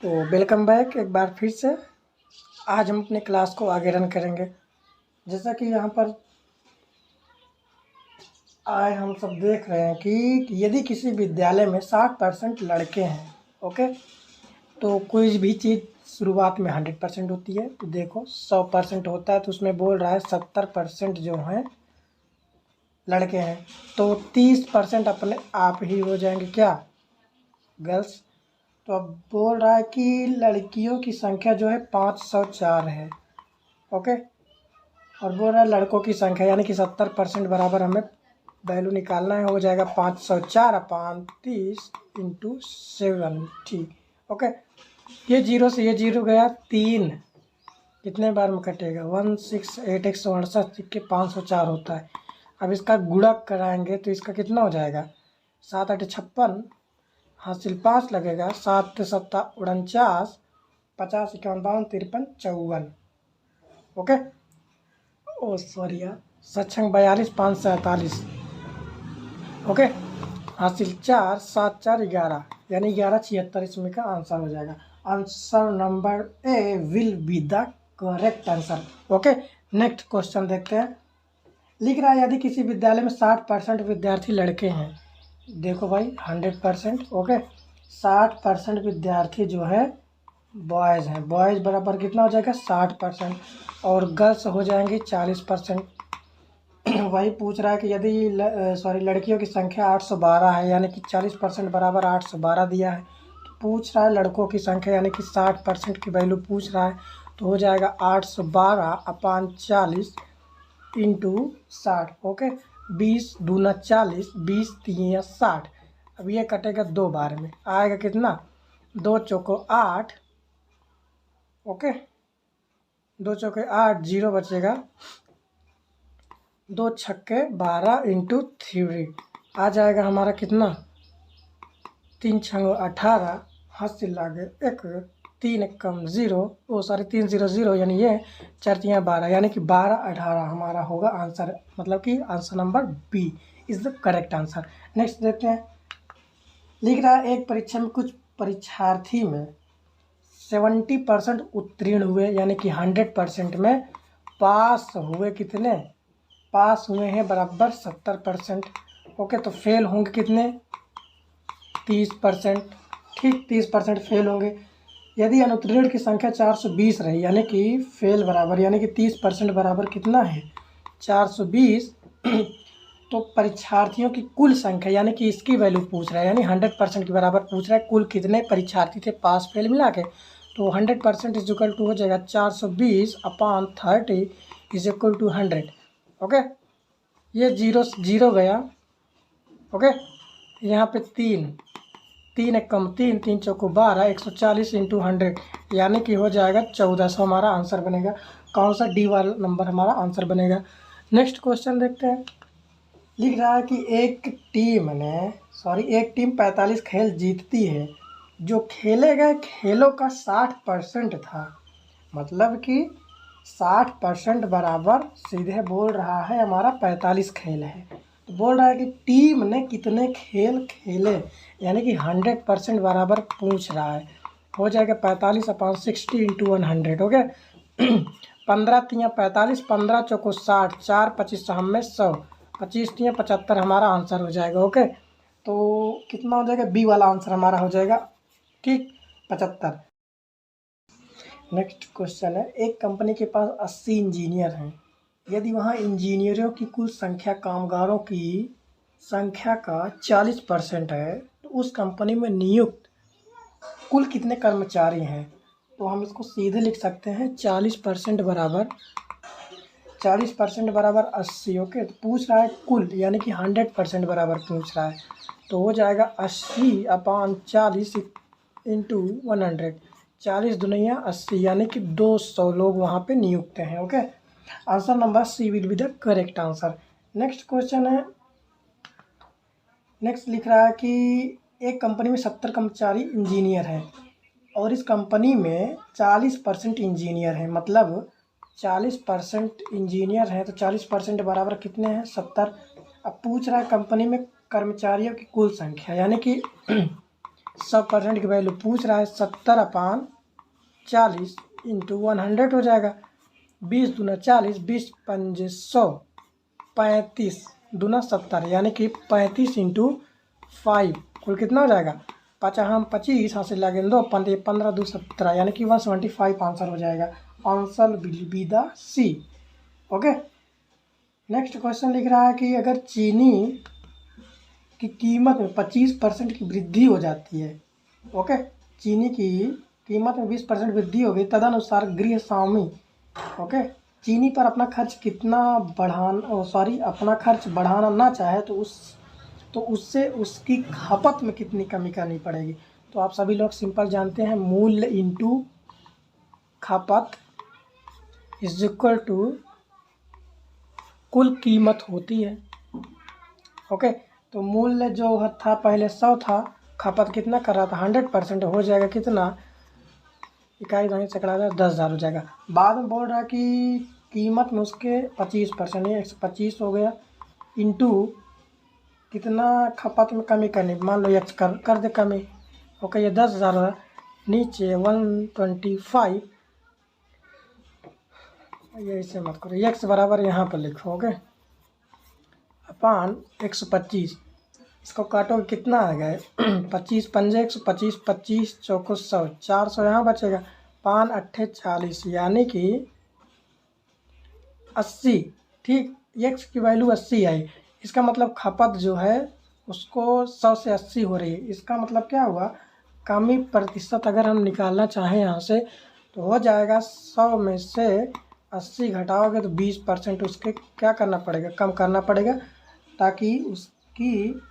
तो welcome back एक बार फिर से। आज हम अपने क्लास को आगे रन करेंगे। जैसा कि यहाँ पर आए हम सब देख रहे हैं कि यदि किसी विद्यालय में 60% लड़के हैं, ओके, तो कोई भी चीज़ शुरुआत में 100% होती है। तो देखो 100% होता है, तो उसमें बोल रहा है 70% जो हैं लड़के हैं, तो 30% अपने आप ही हो जाएंगे क्या, गर्ल्स। तो अब बोल रहा है कि लड़कियों की संख्या जो है 504 है, ओके, और बोल रहा है लड़कों की संख्या यानी कि 70% बराबर हमें वैल्यू निकालना है। हो जाएगा 504 अपान 30 इंटू 70, ओके। ये जीरो से ये जीरो गया, 3 कितने बार में कटेगा, 168 168 के 504 होता है। अब इसका गुणक कराएंगे तो इसका कितना हो जाएगा, 7 8 56, हासिल 5 लगेगा, 7 7 49, 50 51 52 53 54, ओके। ओ सॉरी यार, सक्षम 42 5 47, ओके, हासिल 4 7 4 11, यानी 11 76 इसमें का आंसर हो जाएगा। Answer number A will be the correct answer, okay. Next question देखते हैं। लिख रहा है यदि किसी विद्यालय में 60% विद्यार्थी लड़के हैं, देखो भाई 100%, ओके, 60% विद्यार्थी जो है बॉयज़ हैं, बॉयज़ बराबर कितना हो जाएगा 60%, और गर्ल्स हो जाएंगे 40%। वही पूछ रहा है कि यदि लड़कियों की संख्या 812 है, यानी कि 40% बराबर 812 दिया है। तो पूछ रहा है लड़कों की संख्या यानी कि 60% की वैल्यू पूछ रहा है, तो हो जाएगा 812 अपान 40 इंटू 60, ओके। 20 दूना 40, 20 3 60। अब ये कटेगा 2 बार में, आएगा कितना, 2 चौको 8, ओके, 2 चौके 8, 0 बचेगा, 2 छक्के 12 इंटू 3 आ जाएगा हमारा कितना, 3 छंग 18, हासिल लागे 1, 3 कम 0, वो सारे 3 0 0, यानी ये 4 3 12, यानी कि 12 18 हमारा होगा आंसर, मतलब कि answer number B is the correct answer. Next देखते हैं। लिख रहा है एक परीक्षा में कुछ परीक्षार्थी में 70% उत्तीर्ण हुए, यानी कि 100% में पास हुए, कितने पास हुए हैं बराबर 70%, ओके। तो फेल होंगे कितने, 30%, ठीक, 30% फेल होंगे। यदि अनुत्तीर्ण की संख्या 420 रही, यानी कि फेल बराबर, यानी कि 30% बराबर कितना है 420, तो परीक्षार्थियों की कुल संख्या यानी कि इसकी वैल्यू पूछ रहा है, यानी 100% के बराबर पूछ रहा है, कुल कितने परीक्षार्थी थे पास फेल मिला के। तो 100% इज इक्वल टू हो जाएगा 420 अपान 30 इज इक्वल टू 100, ओके। ये जीरो जीरो गया, ओके। यहाँ पे 3 एक कम 3, 3 चौको 12, 140 इंटू 100, यानी कि हो जाएगा 1400 हमारा आंसर बनेगा। कौन सा, डी वाला नंबर हमारा आंसर बनेगा। नेक्स्ट क्वेश्चन देखते हैं। लिख रहा है कि एक टीम 45 खेल जीतती है, जो खेले गए खेलों का 60% था, मतलब कि 60% बराबर सीधे बोल रहा है हमारा 45 खेल है। तो बोल रहा है कि टीम ने कितने खेल खेले, यानी कि 100% बराबर पूछ रहा है। हो जाएगा 45 अपान 60 इंटू 100, ओके। 15 तियाँ 45, 15 चौको 60, 4 25 में 100, 25 तियाँ 75 हमारा आंसर हो जाएगा, ओके। तो कितना हो जाएगा, बी वाला आंसर हमारा हो जाएगा, ठीक, 75। नेक्स्ट क्वेश्चन है। एक कंपनी के पास 80 इंजीनियर हैं, यदि वहाँ इंजीनियरों की कुल संख्या कामगारों की संख्या का 40% है, तो उस कंपनी में नियुक्त कुल कितने कर्मचारी हैं। तो हम इसको सीधे लिख सकते हैं 40% बराबर 80, ओके। तो पूछ रहा है कुल, यानी कि 100% बराबर पूछ रहा है, तो हो जाएगा 80 अपान 40 इंटू 100, 40 दुनिया 80, यानी कि 200 लोग वहाँ पे नियुक्त हैं, okay. Answer number C will be the correct answer. Next question है। नेक्स्ट लिख रहा है कि एक कंपनी में 70 कर्मचारी इंजीनियर हैं, और इस कंपनी में 40% इंजीनियर हैं, मतलब 40% इंजीनियर हैं, तो 40% बराबर कितने हैं 70। अब पूछ रहा है कंपनी में कर्मचारियों की कुल संख्या, यानी कि 100% की वैल्यू पूछ रहा है 70/40 इंटू 100 हो जाएगा। 20 दूना 40, 20 पंजे 100, 35 दूना 70 यानी कि 35 इंटू 5 कुल कितना हो जाएगा? 5 हम 25 हासिल लगे 2 15 2 17 यानी कि 175 आंसर हो जाएगा। Answer will be the C. Okay, next question लिख रहा है कि अगर चीनी की कीमत में 25% की वृद्धि हो जाती है, ओके, चीनी की कीमत में 20% वृद्धि हो गई, तदनुसार गृह स्वामी, ओके, चीनी पर अपना खर्च कितना अपना खर्च बढ़ाना ना चाहे तो उससे उसकी खपत में कितनी कमी करनी पड़ेगी? तो आप सभी लोग सिंपल जानते हैं, मूल्य इंटू खपत इज इक्वल टू कुल कीमत होती है। ओके, तो मूल्य जो था पहले 100 था, खपत कितना कर रहा था 100%, हो जाएगा कितना? इकाई दानी सैकड़ा 10,000 हो जाएगा। बाद में बोल रहा है कि कीमत में उसके 25%, ये 125 हो गया, इंटू कितना खपत में कमी करनी, मान लो एक्स कर दे कमी। ओके, ये 10,000 है, नीचे 125, ये इसे मत करो, एक्स बराबर यहाँ पर लिखो, ओके, अपान 125, इसको काटोगे कितना आ गया? 25 पंजे 125, 25 चौको 100, 400 यहाँ बचेगा, 5 अट्ठे 40 यानी कि 80। ठीक, एक्स की वैल्यू 80 आई, इसका मतलब खपत जो है उसको 100 से 80 हो रही है। इसका मतलब क्या हुआ? कमी प्रतिशत अगर हम निकालना चाहें यहाँ से तो हो जाएगा 100 में से 80 घटाओगे तो 20% उसके क्या करना पड़ेगा? कम करना पड़ेगा, ताकि उसकी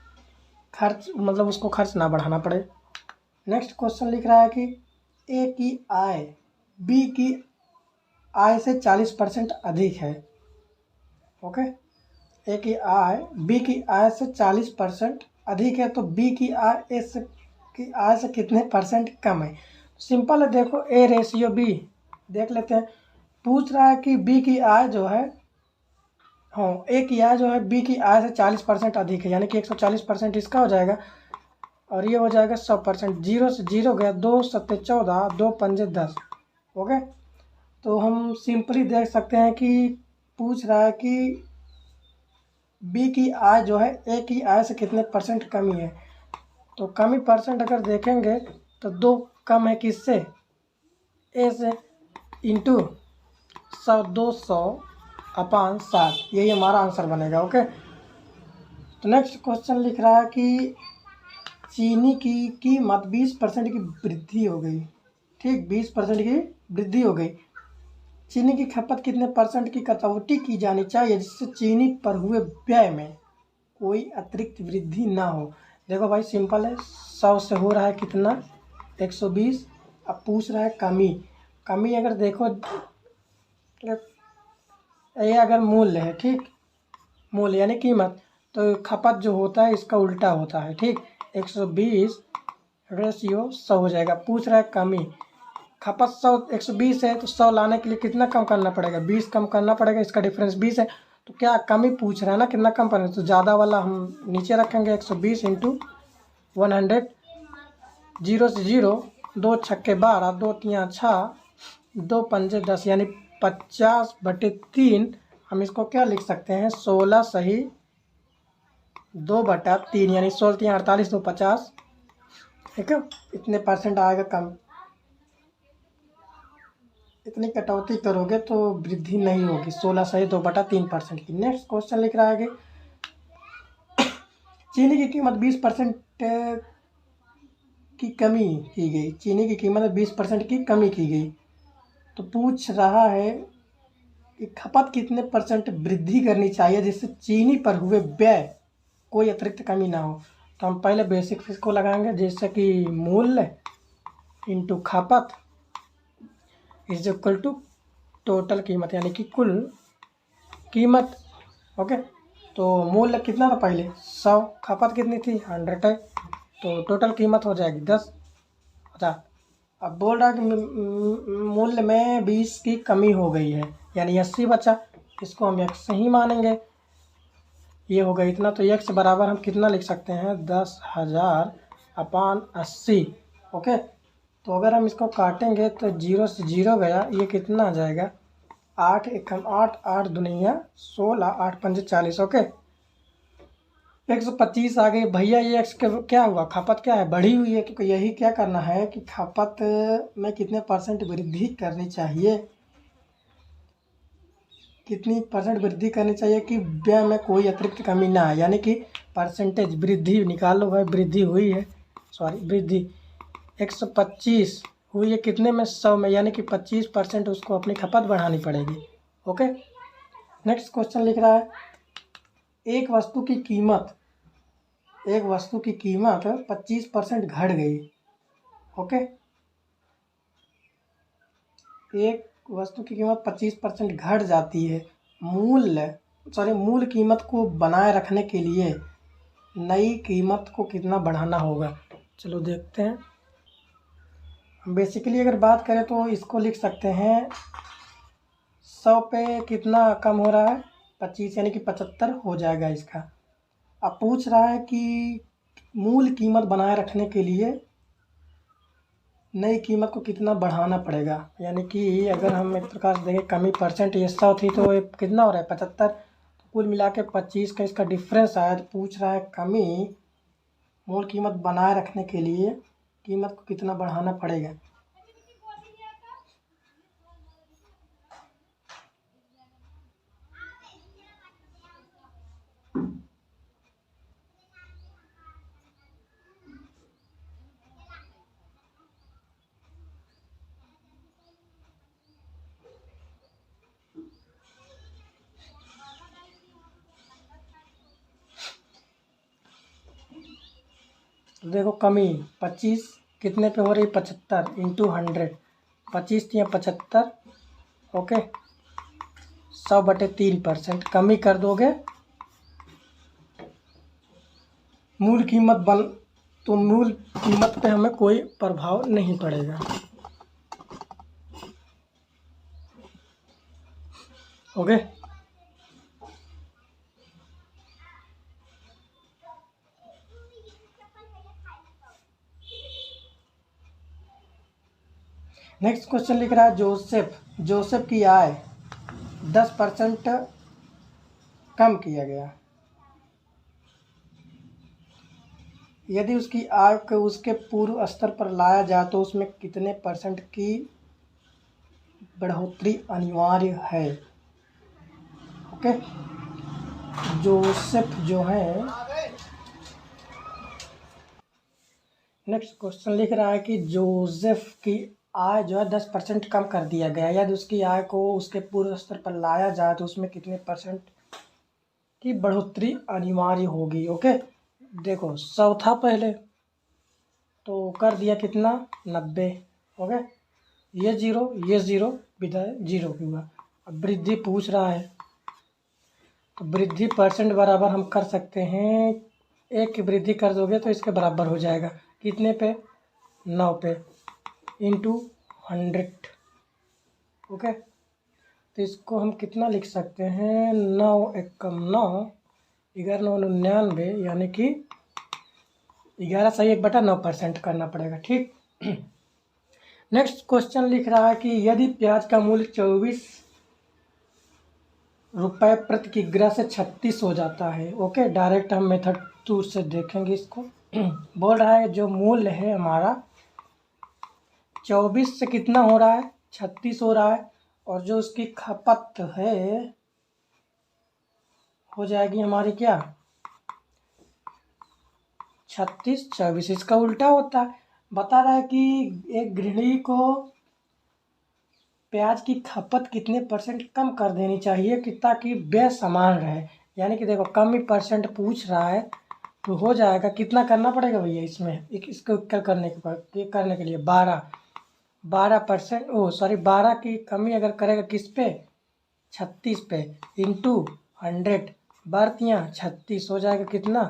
खर्च उसको खर्च ना बढ़ाना पड़े। नेक्स्ट क्वेश्चन लिख रहा है कि ए की आय बी की आय से 40% अधिक है। ओके, ए की आय बी की आय से 40% अधिक है, तो बी की आय की आय से कितने परसेंट कम है? सिंपल है, देखो ए रेशियो बी देख लेते हैं। पूछ रहा है कि बी की आय जो है, हाँ, ए की आय जो है बी की आय से 40% अधिक है, यानी कि 140% इसका हो जाएगा, और ये हो जाएगा 100%। 0 से 0 गया, 2 सत्ते 14, 2 पंजे 10। ओके, तो हम सिंपली देख सकते हैं कि पूछ रहा है कि बी की आय जो है ए की आय से कितने परसेंट कमी है। तो कमी परसेंट अगर देखेंगे तो 2 कम है किससे? ए से, इंटू 100, 200/7, यही हमारा आंसर बनेगा। ओके, तो नेक्स्ट क्वेश्चन लिख रहा है कि चीनी की कीमत 20% की वृद्धि हो गई। ठीक, 20% की वृद्धि हो गई। चीनी की खपत कितने परसेंट की कटौती की जानी चाहिए जिससे चीनी पर हुए व्यय में कोई अतिरिक्त वृद्धि ना हो? देखो भाई, सिंपल है, 100 से हो रहा है कितना? 120। अब पूछ रहा है कमी अगर देखो, ये अगर मूल्य है, ठीक, मूल्य यानी कीमत, तो खपत जो होता है इसका उल्टा होता है। ठीक, 120 रेशियो 100 हो जाएगा। पूछ रहा है कमी, खपत 120 है, तो 100 लाने के लिए कितना कम करना पड़ेगा? 20 कम करना पड़ेगा, इसका डिफरेंस 20 है। तो क्या कमी पूछ रहा है ना, कितना कम करना है, तो ज़्यादा वाला हम नीचे रखेंगे, 120 इंटू 100, 0 से 0, 2 छक्के 12, 2 तियाँ 6, 2 पंजे 10, यानी 50/3। हम इसको क्या लिख सकते हैं? 16 सही 2/3, यानी 16 तियाँ 48, 2 50। ठीक है, इतने परसेंट आएगा कम। इतनी कटौती करोगे तो वृद्धि नहीं होगी, 16 सही 2/3% की। नेक्स्ट क्वेश्चन लिख रहा है कि चीनी की कीमत 20% की कमी की गई, चीनी की कीमत में 20% की कमी की गई, तो पूछ रहा है कि खपत कितने परसेंट वृद्धि करनी चाहिए जिससे चीनी पर हुए व्यय कोई अतिरिक्त कमी ना हो? तो हम पहले बेसिक्स को लगाएंगे, जैसे कि मूल्य इंटू खपत इज इक्वल टू टोटल कीमत, यानी कि कुल कीमत। ओके, तो मूल्य कितना था पहले? 100, खपत कितनी थी? 100 है, तो टोटल कीमत हो जाएगी 10। अच्छा, अब बोल रहा है कि मूल्य में 20 की कमी हो गई है, यानी 80 बचा, इसको हम x ही मानेंगे। ये हो गया इतना, तो x बराबर हम कितना लिख सकते हैं? 10,000 अपान 80। ओके, तो अगर हम इसको काटेंगे तो 0 से 0 गया, ये कितना आ जाएगा 8 एकम 8, 8 दुनिया 16, 8 पंजे 40। ओके, 125 आ गई भैया। ये एक्स क्या हुआ, खपत क्या है, बढ़ी हुई है, क्योंकि यही क्या करना है कि खपत में कितने परसेंट वृद्धि करनी चाहिए, कितनी परसेंट वृद्धि करनी चाहिए कि व्यय में कोई अतिरिक्त कमी ना आए, यानी कि परसेंटेज वृद्धि निकाल लो भाई। वृद्धि हुई है, सॉरी वृद्धि 125 हुई है कितने में, 100 में, यानी कि 25% उसको अपनी खपत बढ़ानी पड़ेगी। ओके, नेक्स्ट क्वेश्चन लिख रहा है एक वस्तु की कीमत 25% घट गई। ओके, एक वस्तु की कीमत 25% घट जाती है, मूल कीमत को बनाए रखने के लिए नई कीमत को कितना बढ़ाना होगा। चलो देखते हैं। बेसिकली अगर बात करें तो इसको लिख सकते हैं 100 पे कितना कम हो रहा है, 25, यानी कि 75 हो जाएगा इसका। अब पूछ रहा है कि मूल कीमत बनाए रखने के लिए नई कीमत को कितना बढ़ाना पड़ेगा, यानी कि अगर हम एक प्रकार से देखें कमी परसेंट ये 100 थी तो ये कितना हो रहा है 75, तो कुल मिला के 25 का इसका डिफरेंस आया। तो पूछ रहा है कमी मूल कीमत बनाए रखने के लिए कीमत को कितना बढ़ाना पड़ेगा। तो देखो कमी 25 कितने पे हो रही, 75 इंटू 100, 25 या 75। ओके, 100/3% कमी कर दोगे मूल कीमत तो मूल कीमत पे हमें कोई प्रभाव नहीं पड़ेगा। ओके, नेक्स्ट क्वेश्चन लिख रहा है जोसेफ की आय 10% कम किया गया। यदि उसकी आय को उसके पूर्व स्तर पर लाया जाए तो उसमें कितने परसेंट की बढ़ोतरी अनिवार्य है। ओके, जोसेफ जो है, नेक्स्ट क्वेश्चन लिख रहा है कि जोसेफ की आय जो है 10% कम कर दिया गया। यदि उसकी आय को उसके पूर्व स्तर पर लाया जाए तो उसमें कितने परसेंट की बढ़ोतरी अनिवार्य होगी। ओके, देखो 100 था पहले तो कर दिया कितना 90। ओके, ये जीरो विदाय जीरो की हुआ। अब वृद्धि पूछ रहा है तो वृद्धि परसेंट बराबर हम कर सकते हैं, एक की वृद्धि कर दोगे तो इसके बराबर हो जाएगा कितने पे 9 पे इंटू 100। ओके, तो इसको हम कितना लिख सकते हैं 9 एकम 9, 11 9 99, यानी कि 11 सही 1/9% करना पड़ेगा। ठीक, नेक्स्ट क्वेश्चन लिख रहा है कि यदि प्याज का मूल्य 24 रुपये प्रति किग्रा से 36 हो जाता है। ओके, डायरेक्ट हम मेथड 2 से देखेंगे इसको। बोल रहा है जो मूल्य है हमारा 24 से कितना हो रहा है 36 हो रहा है, और जो उसकी खपत है हो जाएगी हमारी क्या 36 24, इसका उल्टा होता है। बता रहा है कि एक गृहिणी को प्याज की खपत कितने परसेंट कम कर देनी चाहिए कि ताकि व्यय समान रहे, यानी कि देखो कम ही परसेंट पूछ रहा है तो हो जाएगा कितना करना पड़ेगा भैया इसमें, इसको करने के लिए 12% 12 की कमी अगर करेगा किस पे 36 पे इंटू 100, बर्तियाँ 36 हो जाएगा कितना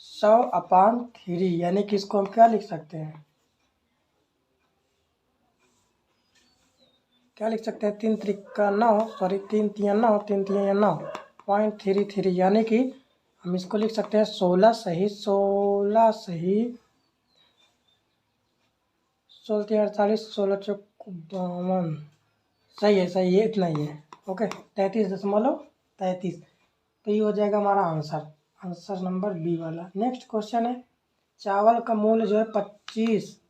100/3, यानी कि इसको हम क्या लिख सकते हैं, 3 त्रिका 9, 3 तिया 9, 3 तिया 9.33, यानी कि हम इसको लिख सकते हैं 16 सही 16×3 = 48, 16×4 = 52। सही है, इतना ही है। ओके, 33.33। तो ये हो जाएगा हमारा आंसर नंबर बी वाला। नेक्स्ट क्वेश्चन है, चावल का मूल्य जो है 25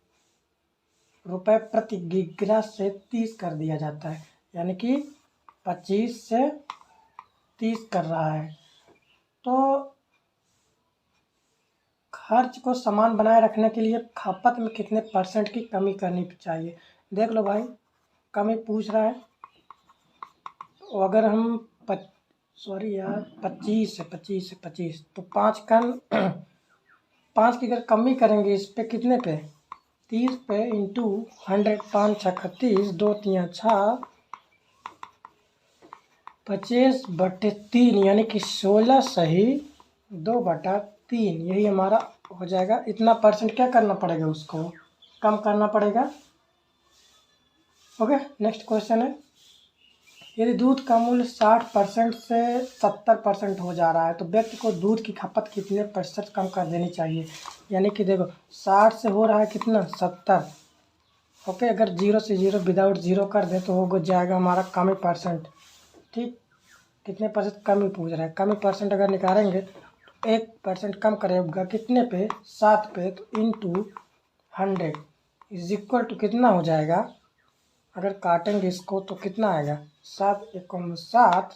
रुपये प्रति किग्रा से 30 कर दिया जाता है, यानी कि 25 से 30 कर रहा है। तो खर्च को समान बनाए रखने के लिए खपत में कितने % की कमी करनी चाहिए? देख लो भाई, कमी पूछ रहा है। तो अगर हम 25 तो 5 की अगर कमी करेंगे इस पे कितने पे? 30 पे इंटू 100, 5 6 31, 2 3 6, 25/3, यानी कि 16 सही 2/3, यही हमारा हो जाएगा। इतना % क्या करना पड़ेगा, उसको कम करना पड़ेगा। ओके, नेक्स्ट क्वेश्चन है, यदि दूध का मूल्य 60% से 70% हो जा रहा है तो व्यक्ति को दूध की खपत कितने % कम कर देनी चाहिए? यानी कि देखो 60 से हो रहा है कितना, 70। ओके, अगर 0 से 0 विदाउट 0 कर दे तो हो जाएगा हमारा कमी %। ठीक, कितने % कमी पूछ रहा है। कमी % अगर निकालेंगे तो 1% कम करेगा कितने पे, 7 पे। तो इंटू 100 = कितना हो जाएगा, अगर काटेंगे इसको तो कितना आएगा, 7 एकम 7,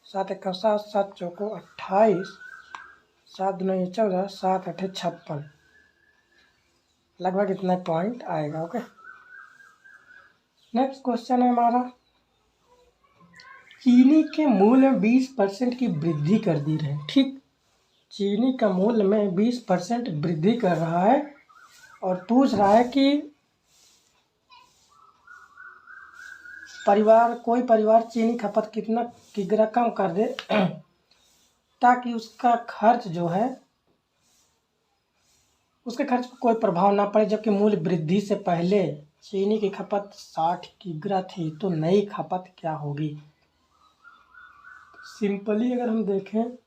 7 एकम 7, 7 चौको 28, 7 दूनी 14, 7 8 56, लगभग इतना पॉइंट आएगा। ओके, नेक्स्ट क्वेश्चन है हमारा, चीनी के मूल्य में 20% की वृद्धि कर दी है। ठीक, चीनी का मूल्य में 20% वृद्धि कर रहा है और पूछ रहा है कि कोई परिवार चीनी खपत कितना किग्रा कम कर दे ताकि उसका खर्च जो है, उसके खर्च पर कोई प्रभाव ना पड़े, जबकि मूल्य वृद्धि से पहले चीनी की खपत 60 किग्रा थी। तो नई खपत क्या होगी? सिंपली अगर हम देखें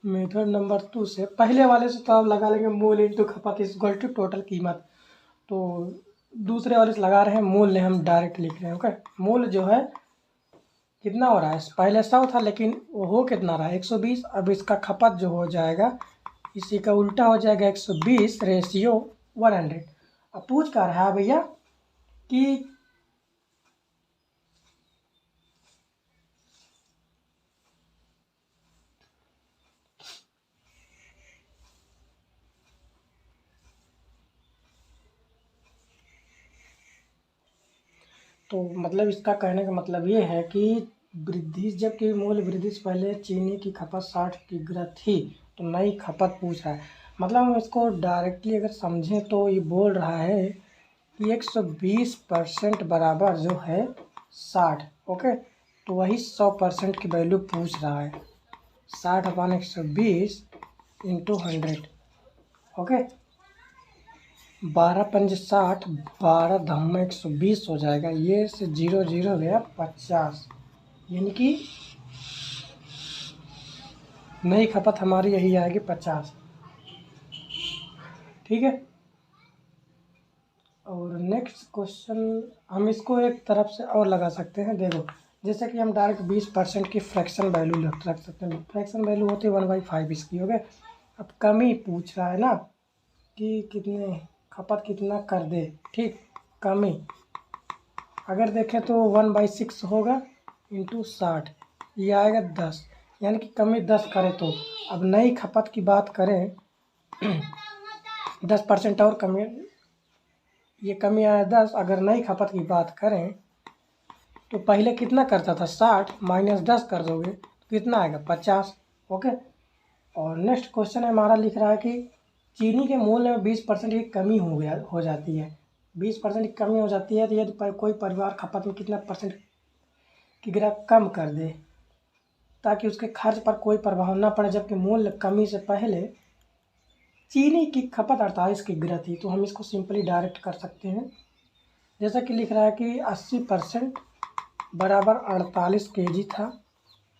मेथड नंबर 2 से, पहले वाले से तो आप लगा लेंगे मूल्य इंटू खपत इक्वल टू टोटल कीमत। तो दूसरे वाले से लगा रहे हैं मूल्य, हम डायरेक्ट लिख रहे हैं। ओके, मूल्य जो है कितना हो रहा है, पहले 100 था लेकिन वो हो कितना रहा है, 120। अब इसका खपत जो हो जाएगा इसी का उल्टा हो जाएगा, 120 रेशियो 100। अब पूछ कर रहा है भैया कि तो मतलब इसका कहने का मतलब ये है कि वृद्धि, जबकि मूल्य वृद्धि से पहले चीनी की खपत 60 किग्रा थी तो नई खपत पूछ रहा है। मतलब हम इसको डायरेक्टली अगर समझें तो ये बोल रहा है कि 120% बराबर जो है 60। ओके, तो वही 100% की वैल्यू पूछ रहा है, 60/120 इंटू 100। ओके, 12 पंजे 60, 12 धम्मा 120 हो जाएगा। ये से 0 0 गया 50, यानी कि नई खपत हमारी यही आएगी 50। ठीक है, और नेक्स्ट क्वेश्चन हम इसको एक तरफ से और लगा सकते हैं। देखो, जैसे कि हम डायरेक्ट 20% की फ्रैक्शन वैल्यू रख सकते हैं। फ्रैक्शन वैल्यू होती है 1/5 इसकी। हो गए, अब कमी पूछ रहा है ना कि कितने खपत कितना कर दे। ठीक, कमी अगर देखें तो 1/6 होगा इंटू 60, ये आएगा 10, यानी कि कमी 10 करें तो। अब नई खपत की बात करें 10% और कमी, ये कमी आया 10। अगर नई खपत की बात करें तो पहले कितना करता था, 60 माइनस 10 कर दोगे तो कितना आएगा, 50। ओके, और नेक्स्ट क्वेश्चन है हमारा, लिख रहा है कि चीनी के मूल्य में 20% की कमी हो जाती है। 20% की कमी हो जाती है तो यदि कोई परिवार खपत में कितना % की गिरा कम कर दे ताकि उसके खर्च पर कोई प्रभाव न पड़े, जबकि मूल्य कमी से पहले चीनी की खपत 48 की गिरा थी। तो हम इसको सिंपली डायरेक्ट कर सकते हैं, जैसा कि लिख रहा है कि 80% बराबर 48 kg था।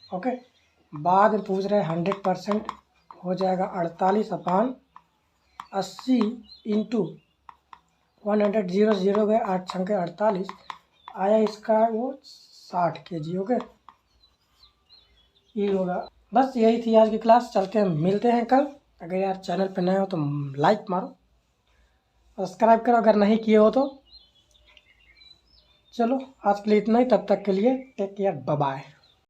ओके, बाद में पूछ रहे हैं 100% हो जाएगा 48/80 इंटू 100 जीरो जीरो गए 8 छंके 48 आया इसका वो 60 kg। ओके, ये होगा। बस यही थी आज की क्लास। चलते हैं, मिलते हैं कल। अगर यार चैनल पे नए हो तो लाइक मारो, सब्सक्राइब करो अगर नहीं किए हो तो। चलो आज के लिए इतना ही, तब तक के लिए टेक केयर, बाय बाय।